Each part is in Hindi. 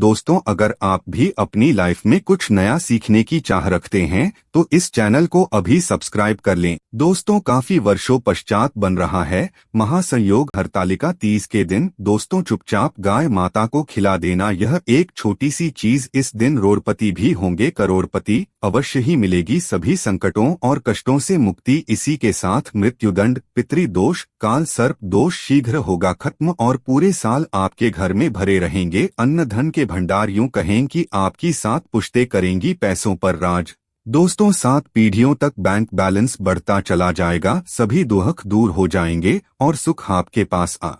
दोस्तों, अगर आप भी अपनी लाइफ में कुछ नया सीखने की चाह रखते हैं तो इस चैनल को अभी सब्सक्राइब कर लें। दोस्तों, काफी वर्षों पश्चात बन रहा है महासंयोग हरतालिका तीज के दिन। दोस्तों, चुपचाप गाय माता को खिला देना, यह एक छोटी सी चीज इस दिन रोड़पति भी होंगे करोड़पति, अवश्य ही मिलेगी सभी संकटों और कष्टों से मुक्ति। इसी के साथ मृत्युदंड, पितृदोष, काल सर्प दोष शीघ्र होगा खत्म और पूरे साल आपके घर में भरे रहेंगे अन्न धन के भंडार। यूं कहें कि आपकी 7 पुश्तें करेंगी पैसों पर राज। दोस्तों, 7 पीढ़ियों तक बैंक बैलेंस बढ़ता चला जाएगा, सभी दुख दूर हो जाएंगे और सुख आपके पास आ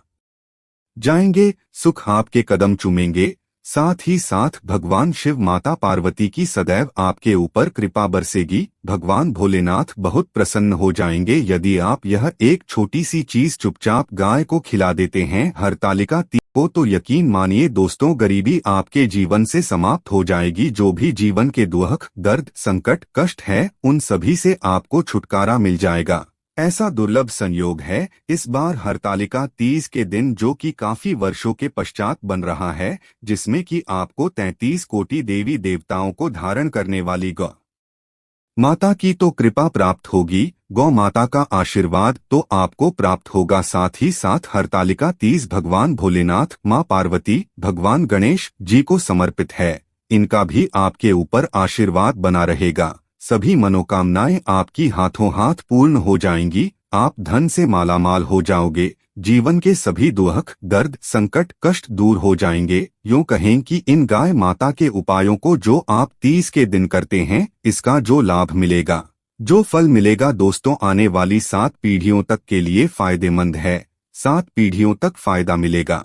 जाएंगे, सुख आपके कदम चूमेंगे। साथ ही साथ भगवान शिव माता पार्वती की सदैव आपके ऊपर कृपा बरसेगी। भगवान भोलेनाथ बहुत प्रसन्न हो जाएंगे यदि आप यह एक छोटी सी चीज चुपचाप गाय को खिला देते हैं हरतालिका तीज को। तो यकीन मानिए दोस्तों, गरीबी आपके जीवन से समाप्त हो जाएगी। जो भी जीवन के दुख, दर्द, संकट, कष्ट है, उन सभी से आपको छुटकारा मिल जाएगा। ऐसा दुर्लभ संयोग है इस बार हरतालिका तीज के दिन, जो कि काफी वर्षों के पश्चात बन रहा है, जिसमें कि आपको 33 कोटि देवी देवताओं को धारण करने वाली गौ माता की तो कृपा प्राप्त होगी, गौ माता का आशीर्वाद तो आपको प्राप्त होगा। साथ ही साथ हरतालिका तीज भगवान भोलेनाथ, माँ पार्वती, भगवान गणेश जी को समर्पित है। इनका भी आपके ऊपर आशीर्वाद बना रहेगा। सभी मनोकामनाएं आपकी हाथों हाथ पूर्ण हो जाएंगी। आप धन से मालामाल हो जाओगे। जीवन के सभी दुख, दर्द, संकट, कष्ट दूर हो जाएंगे। यूं कहें कि इन गाय माता के उपायों को जो आप तीज के दिन करते हैं, इसका जो लाभ मिलेगा, जो फल मिलेगा दोस्तों, आने वाली 7 पीढ़ियों तक के लिए फायदेमंद है। 7 पीढ़ियों तक फायदा मिलेगा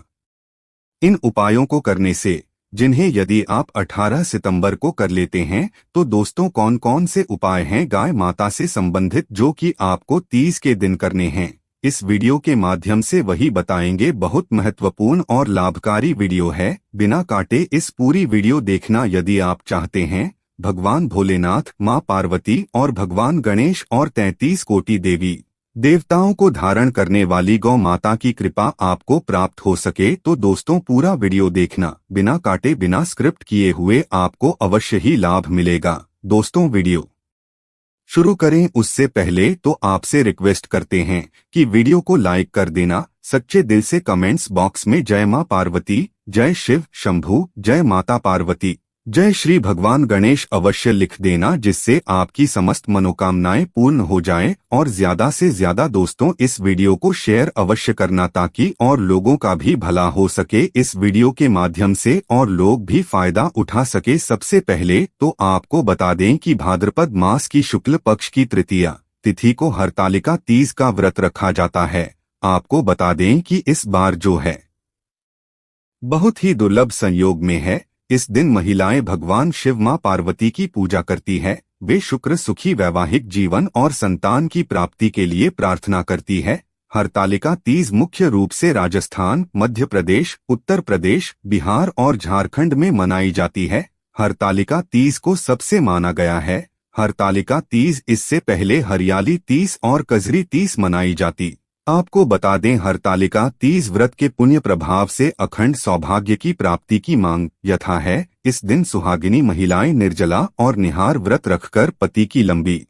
इन उपायों को करने से, जिन्हें यदि आप 18 सितंबर को कर लेते हैं। तो दोस्तों, कौन कौन से उपाय हैं गाय माता से संबंधित जो कि आपको तीज के दिन करने हैं, इस वीडियो के माध्यम से वही बताएंगे। बहुत महत्वपूर्ण और लाभकारी वीडियो है, बिना काटे इस पूरी वीडियो देखना यदि आप चाहते हैं। भगवान भोलेनाथ, माँ पार्वती और भगवान गणेश और 33 कोटि देवी देवताओं को धारण करने वाली गौ माता की कृपा आपको प्राप्त हो सके तो दोस्तों, पूरा वीडियो देखना, बिना काटे बिना स्क्रिप्ट किए हुए, आपको अवश्य ही लाभ मिलेगा। दोस्तों, वीडियो शुरू करें उससे पहले तो आपसे रिक्वेस्ट करते हैं कि वीडियो को लाइक कर देना। सच्चे दिल से कमेंट्स बॉक्स में जय मां पार्वती, जय शिव शंभू, जय माता पार्वती, जय श्री भगवान गणेश अवश्य लिख देना, जिससे आपकी समस्त मनोकामनाएं पूर्ण हो जाएं। और ज्यादा से ज्यादा दोस्तों, इस वीडियो को शेयर अवश्य करना ताकि और लोगों का भी भला हो सके इस वीडियो के माध्यम से और लोग भी फायदा उठा सके। सबसे पहले तो आपको बता दें कि भाद्रपद मास की शुक्ल पक्ष की तृतीया तिथि को हरतालिका तीज का व्रत रखा जाता है। आपको बता दें कि इस बार जो है बहुत ही दुर्लभ संयोग में है। इस दिन महिलाएं भगवान शिव मां पार्वती की पूजा करती है। वे शुक्र सुखी वैवाहिक जीवन और संतान की प्राप्ति के लिए प्रार्थना करती है। हरतालिका तीज मुख्य रूप से राजस्थान, मध्य प्रदेश, उत्तर प्रदेश, बिहार और झारखंड में मनाई जाती है। हरतालिका तीज को सबसे माना गया है। हरतालिका तीज इससे पहले हरियाली तीज और कजरी तीज मनाई जाती। आपको बता दें, हरतालिका तीज व्रत के पुण्य प्रभाव से अखंड सौभाग्य की प्राप्ति की मांग यथा है। इस दिन सुहागिनी महिलाएं निर्जला और निहार व्रत रखकर पति की लंबी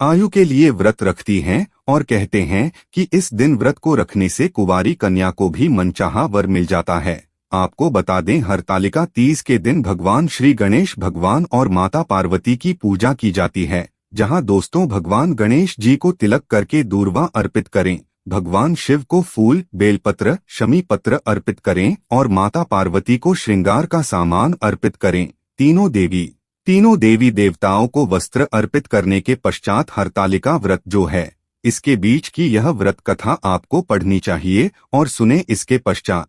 आयु के लिए व्रत रखती हैं और कहते हैं कि इस दिन व्रत को रखने से कुंवारी कन्या को भी मनचाहा वर मिल जाता है। आपको बता दें, हरतालिका तीज के दिन भगवान श्री गणेश भगवान और माता पार्वती की पूजा की जाती है। जहां दोस्तों, भगवान गणेश जी को तिलक करके दूर्वा अर्पित करें, भगवान शिव को फूल, बेलपत्र, शमी पत्र अर्पित करें और माता पार्वती को श्रृंगार का सामान अर्पित करें। तीनों देवी देवताओं को वस्त्र अर्पित करने के पश्चात हरतालिका व्रत जो है, इसके बीच की यह व्रत कथा आपको पढ़नी चाहिए और सुने। इसके पश्चात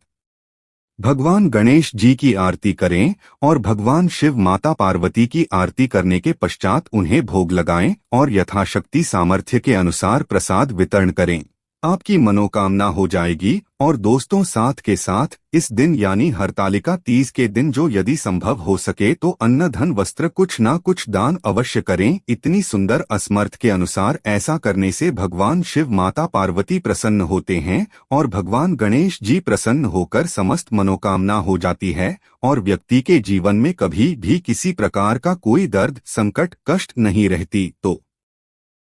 भगवान गणेश जी की आरती करें और भगवान शिव माता पार्वती की आरती करने के पश्चात उन्हें भोग लगाएं और यथाशक्ति सामर्थ्य के अनुसार प्रसाद वितरण करें। आपकी मनोकामना हो जाएगी। और दोस्तों, साथ के साथ इस दिन यानी हरतालिका तीज के दिन जो यदि संभव हो सके तो अन्न धन वस्त्र कुछ ना कुछ दान अवश्य करें। इतनी सुंदर असमर्थ के अनुसार ऐसा करने से भगवान शिव, माता पार्वती प्रसन्न होते हैं और भगवान गणेश जी प्रसन्न होकर समस्त मनोकामना हो जाती है और व्यक्ति के जीवन में कभी भी किसी प्रकार का कोई दर्द, संकट, कष्ट नहीं रहती। तो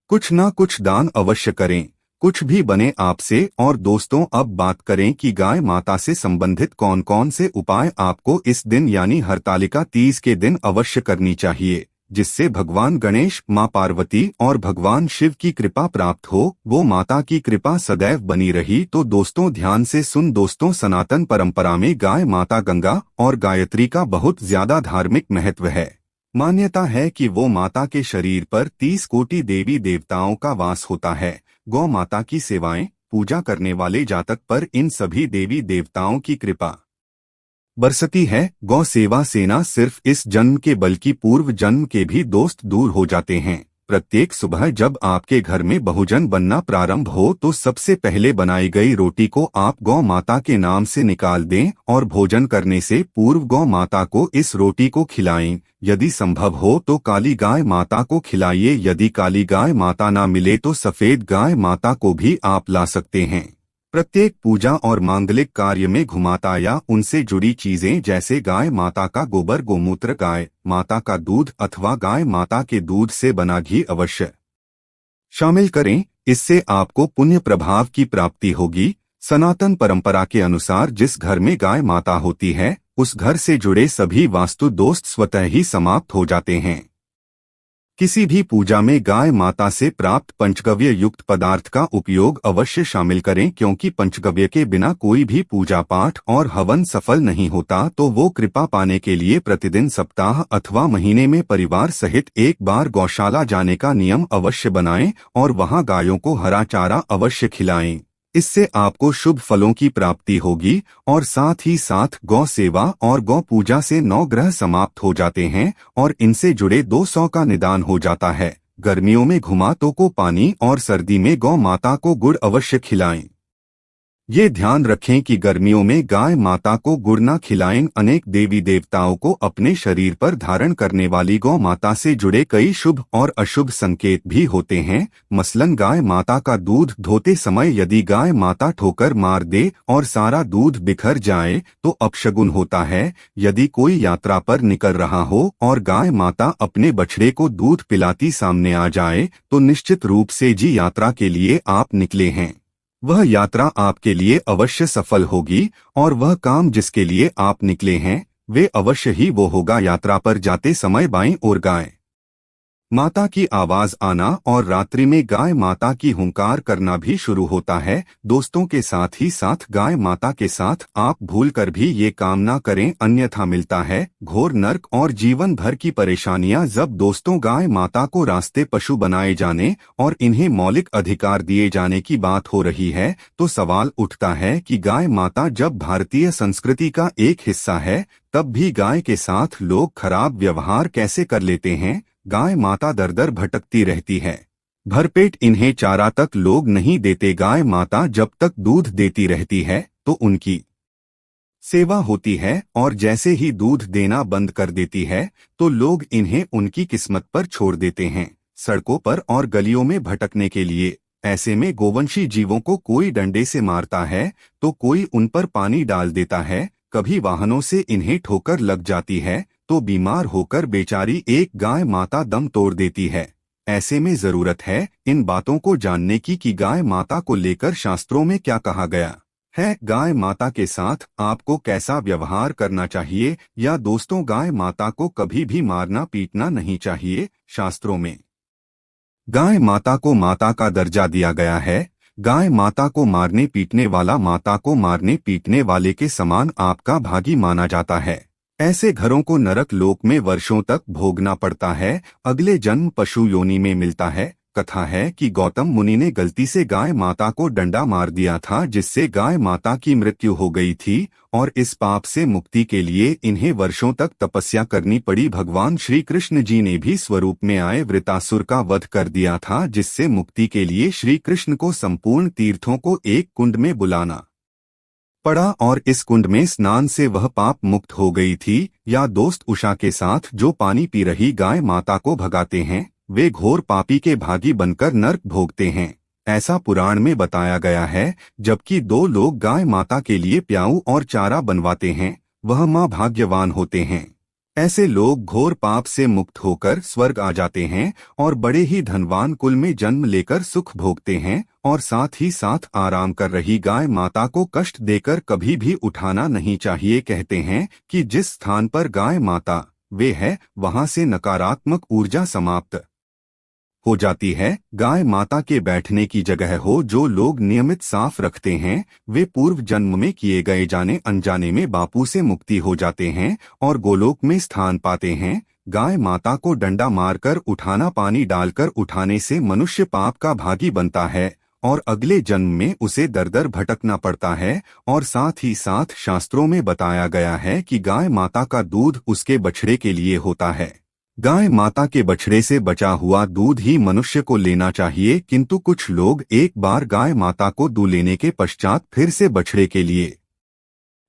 कुछ ना कुछ दान अवश्य करें, कुछ भी बने आपसे। और दोस्तों, अब बात करें कि गाय माता से संबंधित कौन कौन से उपाय आपको इस दिन यानी हरतालिका तीज के दिन अवश्य करनी चाहिए, जिससे भगवान गणेश, मां पार्वती और भगवान शिव की कृपा प्राप्त हो। वो माता की कृपा सदैव बनी रही। तो दोस्तों, ध्यान से सुन। दोस्तों, सनातन परंपरा में गाय माता गंगा और गायत्री का बहुत ज्यादा धार्मिक महत्व है। मान्यता है कि वो माता के शरीर पर 30 कोटि देवी देवताओं का वास होता है। गौ माता की सेवाएं, पूजा करने वाले जातक पर इन सभी देवी देवताओं की कृपा बरसती है। गौ सेवा सेना सिर्फ इस जन्म के बल्कि पूर्व जन्म के भी दोस्त दूर हो जाते हैं। प्रत्येक सुबह जब आपके घर में बहुजन बनना प्रारंभ हो तो सबसे पहले बनाई गई रोटी को आप गौ माता के नाम से निकाल दें और भोजन करने से पूर्व गौ माता को इस रोटी को खिलाएं। यदि संभव हो तो काली गाय माता को खिलाइए। यदि काली गाय माता ना मिले तो सफेद गाय माता को भी आप ला सकते हैं। प्रत्येक पूजा और मांगलिक कार्य में घुमाता या उनसे जुड़ी चीजें जैसे गाय माता का गोबर, गोमूत्र, गाय माता का दूध अथवा गाय माता के दूध से बना घी अवश्य शामिल करें। इससे आपको पुण्य प्रभाव की प्राप्ति होगी। सनातन परंपरा के अनुसार जिस घर में गाय माता होती है उस घर से जुड़े सभी वास्तु दोष स्वतः ही समाप्त हो जाते हैं। किसी भी पूजा में गाय माता से प्राप्त पंचगव्य युक्त पदार्थ का उपयोग अवश्य शामिल करें, क्योंकि पंचगव्य के बिना कोई भी पूजा पाठ और हवन सफल नहीं होता। तो वो कृपा पाने के लिए प्रतिदिन, सप्ताह अथवा महीने में परिवार सहित एक बार गौशाला जाने का नियम अवश्य बनाएं और वहां गायों को हरा चारा अवश्य खिलाएं। इससे आपको शुभ फलों की प्राप्ति होगी और साथ ही साथ गौ सेवा और गौ पूजा से 9 ग्रह समाप्त हो जाते हैं और इनसे जुड़े 200 का निदान हो जाता है। गर्मियों में घुमातों को पानी और सर्दी में गौ माता को गुड़ अवश्य खिलाएं। ये ध्यान रखें कि गर्मियों में गाय माता को गुड़ न खिलाएं। अनेक देवी देवताओं को अपने शरीर पर धारण करने वाली गौ माता से जुड़े कई शुभ और अशुभ संकेत भी होते हैं। मसलन, गाय माता का दूध धोते समय यदि गाय माता ठोकर मार दे और सारा दूध बिखर जाए तो अपशगुन होता है। यदि कोई यात्रा पर निकल रहा हो और गाय माता अपने बछड़े को दूध पिलाती सामने आ जाए तो निश्चित रूप से जी यात्रा के लिए आप निकले हैं, वह यात्रा आपके लिए अवश्य सफल होगी और वह काम जिसके लिए आप निकले हैं वे अवश्य ही वो होगा। यात्रा पर जाते समय बाईं ओर गाय माता की आवाज आना और रात्रि में गाय माता की हुंकार करना भी शुरू होता है। दोस्तों, के साथ ही साथ गाय माता के साथ आप भूलकर भी ये काम ना करें, अन्यथा मिलता है घोर नर्क और जीवन भर की परेशानियां। जब दोस्तों गाय माता को रास्ते पशु बनाए जाने और इन्हें मौलिक अधिकार दिए जाने की बात हो रही है तो सवाल उठता है कि गाय माता जब भारतीय संस्कृति का एक हिस्सा है तब भी गाय के साथ लोग खराब व्यवहार कैसे कर लेते हैं। गाय माता दर दर भटकती रहती है, भरपेट इन्हें चारा तक लोग नहीं देते। गाय माता जब तक दूध देती रहती है तो उनकी सेवा होती है और जैसे ही दूध देना बंद कर देती है तो लोग इन्हें उनकी किस्मत पर छोड़ देते हैं, सड़कों पर और गलियों में भटकने के लिए। ऐसे में गोवंशी जीवों को कोई डंडे से मारता है तो कोई उन पर पानी डाल देता है, कभी वाहनों से इन्हें ठोकर लग जाती है तो बीमार होकर बेचारी एक गाय माता दम तोड़ देती है। ऐसे में जरूरत है इन बातों को जानने की कि गाय माता को लेकर शास्त्रों में क्या कहा गया है, गाय माता के साथ आपको कैसा व्यवहार करना चाहिए। या दोस्तों, गाय माता को कभी भी मारना पीटना नहीं चाहिए। शास्त्रों में गाय माता को माता का दर्जा दिया गया है। गाय माता को मारने पीटने वाला माता को मारने पीटने वाले के समान आपका भागी माना जाता है। ऐसे घरों को नरक लोक में वर्षों तक भोगना पड़ता है, अगले जन्म पशु योनि में मिलता है। कथा है कि गौतम मुनि ने गलती से गाय माता को डंडा मार दिया था, जिससे गाय माता की मृत्यु हो गई थी और इस पाप से मुक्ति के लिए इन्हें वर्षों तक तपस्या करनी पड़ी। भगवान श्री कृष्ण जी ने भी स्वरूप में आए वृतासुर का वध कर दिया था, जिससे मुक्ति के लिए श्री कृष्ण को संपूर्ण तीर्थों को एक कुंड में बुलाना पड़ा और इस कुंड में स्नान से वह पाप मुक्त हो गई थी। या दोस्त उषा के साथ जो पानी पी रही गाय माता को भगाते हैं, वे घोर पापी के भागी बनकर नर्क भोगते हैं, ऐसा पुराण में बताया गया है। जबकि दो लोग गाय माता के लिए प्याऊ और चारा बनवाते हैं, वह माँ भाग्यवान होते हैं। ऐसे लोग घोर पाप से मुक्त होकर स्वर्ग आ जाते हैं और बड़े ही धनवान कुल में जन्म लेकर सुख भोगते हैं। और साथ ही साथ आराम कर रही गाय माता को कष्ट देकर कभी भी उठाना नहीं चाहिए। कहते हैं कि जिस स्थान पर गाय माता वे है, वहां से नकारात्मक ऊर्जा समाप्त हो जाती है। गाय माता के बैठने की जगह हो जो लोग नियमित साफ रखते हैं, वे पूर्व जन्म में किए गए जाने अनजाने में बापू से मुक्ति हो जाते हैं और गोलोक में स्थान पाते हैं। गाय माता को डंडा मारकर उठाना, पानी डालकर उठाने से मनुष्य पाप का भागी बनता है और अगले जन्म में उसे दर दर भटकना पड़ता है। और साथ ही साथ शास्त्रों में बताया गया है कि गाय माता का दूध उसके बछड़े के लिए होता है। गाय माता के बछड़े से बचा हुआ दूध ही मनुष्य को लेना चाहिए, किंतु कुछ लोग एक बार गाय माता को दूध लेने के पश्चात फिर से बछड़े के लिए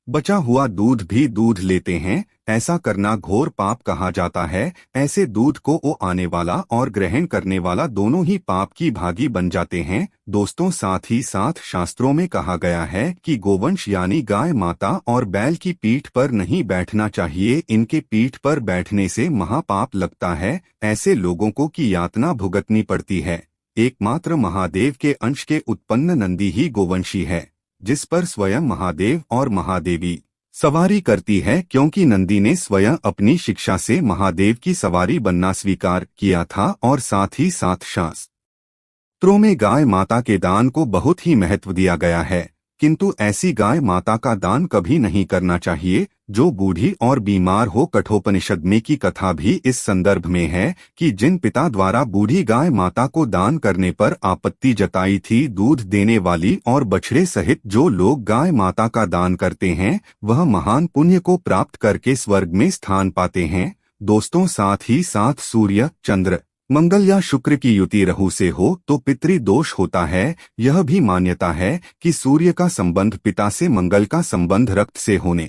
बचा हुआ दूध भी दूध लेते हैं। ऐसा करना घोर पाप कहा जाता है। ऐसे दूध को ओ आने वाला और ग्रहण करने वाला दोनों ही पाप की भागी बन जाते हैं। दोस्तों, साथ ही साथ शास्त्रों में कहा गया है कि गोवंश यानी गाय माता और बैल की पीठ पर नहीं बैठना चाहिए। इनके पीठ पर बैठने से महापाप लगता है। ऐसे लोगों को की यातना भुगतनी पड़ती है। एकमात्र महादेव के अंश के उत्पन्न नंदी ही गोवंशी है, जिस पर स्वयं महादेव और महादेवी सवारी करती है, क्योंकि नंदी ने स्वयं अपनी शिक्षा से महादेव की सवारी बनना स्वीकार किया था। और साथ ही साथ शास्त्रों में गाय माता के दान को बहुत ही महत्व दिया गया है, किंतु ऐसी गाय माता का दान कभी नहीं करना चाहिए जो बूढ़ी और बीमार हो। कठोपनिषद में की कथा भी इस संदर्भ में है कि जिन पिता द्वारा बूढ़ी गाय माता को दान करने पर आपत्ति जताई थी, दूध देने वाली और बछड़े सहित जो लोग गाय माता का दान करते हैं, वह महान पुण्य को प्राप्त करके स्वर्ग में स्थान पाते हैं। दोस्तों, साथ ही साथ सूर्य, चंद्र, मंगल या शुक्र की युति राहु से हो तो पितृ दोष होता है। यह भी मान्यता है कि सूर्य का संबंध पिता से, मंगल का संबंध रक्त से होने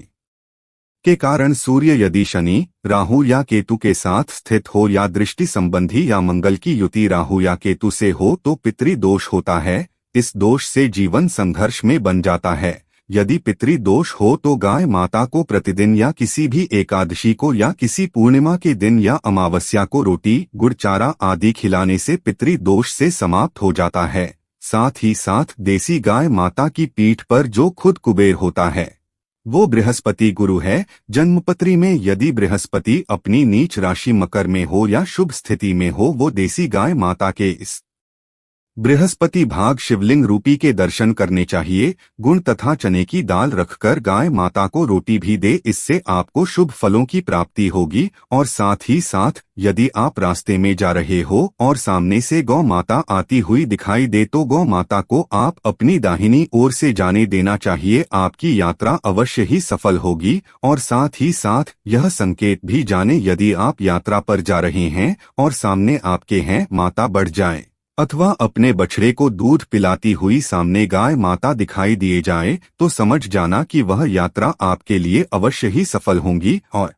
के कारण सूर्य यदि शनि, राहु या केतु के साथ स्थित हो या दृष्टि संबंधी या मंगल की युति राहु या केतु से हो तो पितृ दोष होता है। इस दोष से जीवन संघर्ष में बन जाता है। यदि पितृ दोष हो तो गाय माता को प्रतिदिन या किसी भी एकादशी को या किसी पूर्णिमा के दिन या अमावस्या को रोटी, गुड़, चारा आदि खिलाने से पितृ दोष से समाप्त हो जाता है। साथ ही साथ देसी गाय माता की पीठ पर जो खुद कुबेर होता है, वो बृहस्पति गुरु है। जन्मपत्री में यदि बृहस्पति अपनी नीच राशि मकर में हो या शुभ स्थिति में हो, वो देसी गाय माता के इस बृहस्पति भाग शिवलिंग रूपी के दर्शन करने चाहिए। गुण तथा चने की दाल रखकर गाय माता को रोटी भी दे, इससे आपको शुभ फलों की प्राप्ति होगी। और साथ ही साथ यदि आप रास्ते में जा रहे हो और सामने से गौ माता आती हुई दिखाई दे तो गौ माता को आप अपनी दाहिनी ओर से जाने देना चाहिए। आपकी यात्रा अवश्य ही सफल होगी। और साथ ही साथ यह संकेत भी जाने यदि आप यात्रा पर जा रहे हैं और सामने आपके हैं माता बढ़ जाए अथवा अपने बछड़े को दूध पिलाती हुई सामने गाय माता दिखाई दिए जाए तो समझ जाना कि वह यात्रा आपके लिए अवश्य ही सफल होंगी। और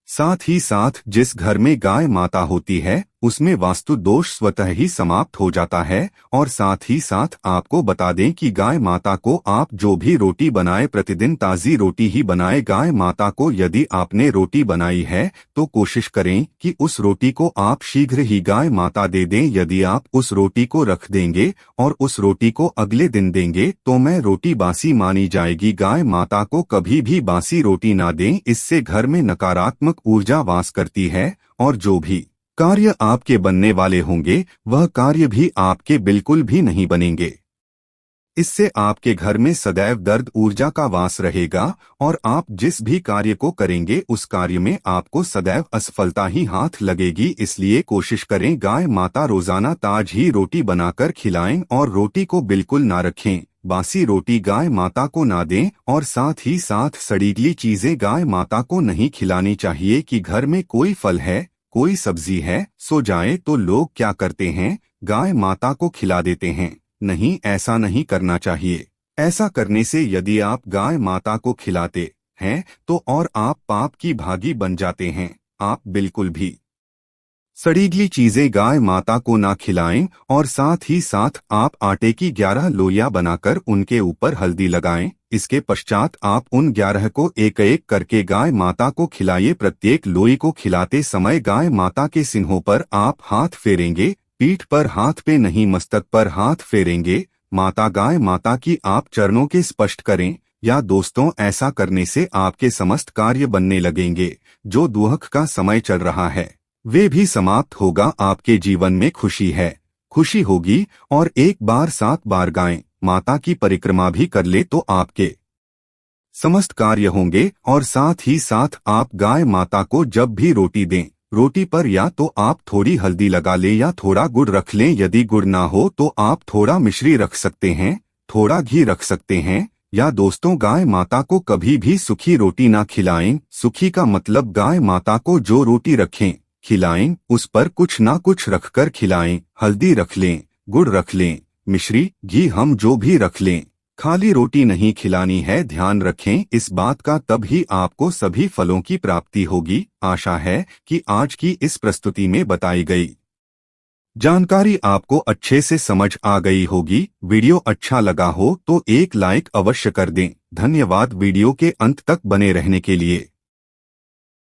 साथ ही साथ जिस घर में गाय माता होती है उसमें वास्तु दोष स्वतः ही समाप्त हो जाता है। और साथ ही साथ आपको बता दें कि गाय माता को आप जो भी रोटी बनाए प्रतिदिन ताज़ी रोटी ही बनाए। गाय माता को यदि आपने रोटी बनाई है तो कोशिश करें कि उस रोटी को आप शीघ्र ही गाय माता दे दें। यदि आप उस रोटी को रख देंगे और उस रोटी को अगले दिन देंगे तो मैं रोटी बासी मानी जाएगी। गाय माता को कभी भी बासी रोटी ना दें, इससे घर में नकारात्मक ऊर्जा वास करती है और जो भी कार्य आपके बनने वाले होंगे वह कार्य भी आपके बिल्कुल भी नहीं बनेंगे। इससे आपके घर में सदैव दर्द ऊर्जा का वास रहेगा और आप जिस भी कार्य को करेंगे उस कार्य में आपको सदैव असफलता ही हाथ लगेगी। इसलिए कोशिश करें गाय माता रोजाना ताजी रोटी बनाकर खिलाएं और रोटी को बिल्कुल ना रखें। बासी रोटी गाय माता को ना दें और साथ ही साथ सड़ीली चीजें गाय माता को नहीं खिलानी चाहिए। कि घर में कोई फल है, कोई सब्जी है, सो जाए तो लोग क्या करते हैं, गाय माता को खिला देते हैं। नहीं, ऐसा नहीं करना चाहिए। ऐसा करने से यदि आप गाय माता को खिलाते हैं तो और आप पाप की भागी बन जाते हैं। आप बिल्कुल भी सड़ीली चीजें गाय माता को ना खिलाएं और साथ ही साथ आप आटे की 11 लोइयां बनाकर उनके ऊपर हल्दी लगाएं। इसके पश्चात आप उन 11 को एक एक करके गाय माता को खिलाइए। प्रत्येक लोई को खिलाते समय गाय माता के सिन्हों पर आप हाथ फेरेंगे, पीठ पर हाथ पे नहीं मस्तक पर हाथ फेरेंगे। माता गाय माता की आप चरणों के स्पष्ट करें। या दोस्तों, ऐसा करने से आपके समस्त कार्य बनने लगेंगे। जो दुख का समय चल रहा है वे भी समाप्त होगा। आपके जीवन में खुशी है, खुशी होगी। और एक बार 7 बार गाय माता की परिक्रमा भी कर ले तो आपके समस्त कार्य होंगे। और साथ ही साथ आप गाय माता को जब भी रोटी दें, रोटी पर या तो आप थोड़ी हल्दी लगा लें या थोड़ा गुड़ रख लें। यदि गुड़ ना हो तो आप थोड़ा मिश्री रख सकते हैं, थोड़ा घी रख सकते हैं। या दोस्तों, गाय माता को कभी भी सूखी रोटी ना खिलाएं। सूखी का मतलब गाय माता को जो रोटी रखें खिलाएं उस पर कुछ ना कुछ रखकर खिलाएं। हल्दी रख लें, गुड़ रख लें, मिश्री घी हम जो भी रख लें। खाली रोटी नहीं खिलानी है, ध्यान रखें इस बात का। तब ही आपको सभी फलों की प्राप्ति होगी। आशा है कि आज की इस प्रस्तुति में बताई गई जानकारी आपको अच्छे से समझ आ गई होगी। वीडियो अच्छा लगा हो तो एक लाइक अवश्य कर दें। धन्यवाद वीडियो के अंत तक बने रहने के लिए।